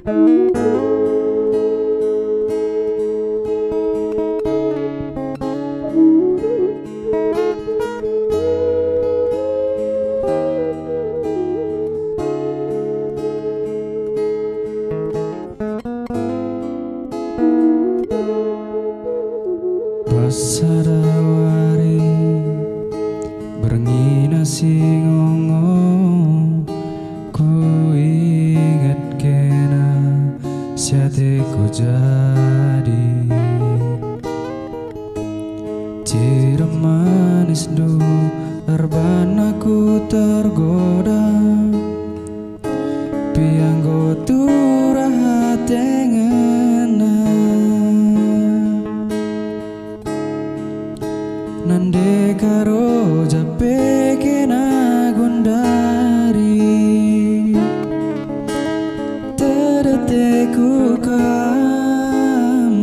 Pasadawari berngina singongo, ku ingat kena siateku jadi cira manis du erbanaku tergoda pianggo turah tengena nande karo jape kena gondari terdeteku kam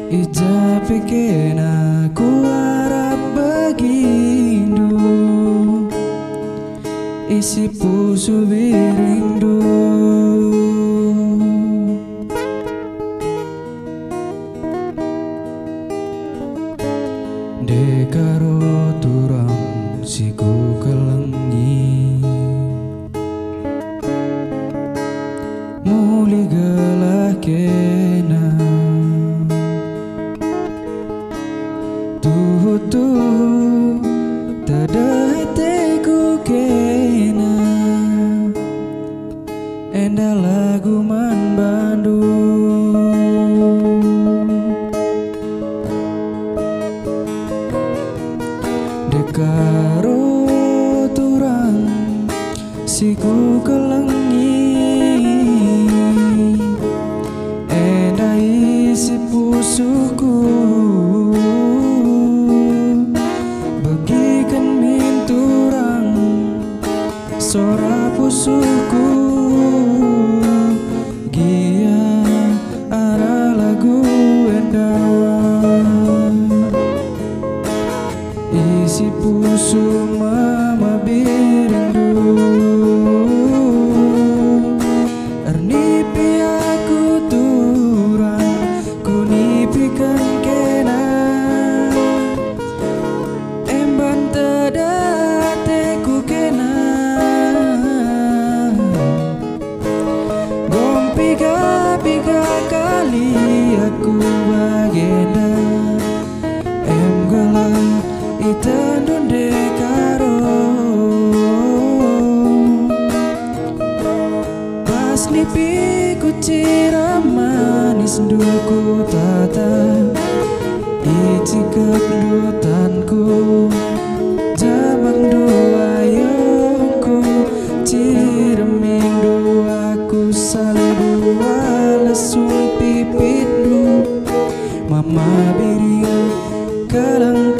ijape kena ku harap bagindu isi pusu birindu dekaro turang siku kelengi muli gelah kena tuh tadateku kena enda lagu man Bandung dekaro turang siku kelengi enda isi pusuku bagikan minturang sora pusuku gia arah lagu enda isi pusu mama birindu ernipi aku turang ku nipikan kena emban tadateku kena gompiga kali aku bagenda em gelah itandun dekaro pas nipi ku cira manis duku tata icikap dutanku jamang dua yongku cira minggu aku salah dua lesung pipitdu mama biring kelang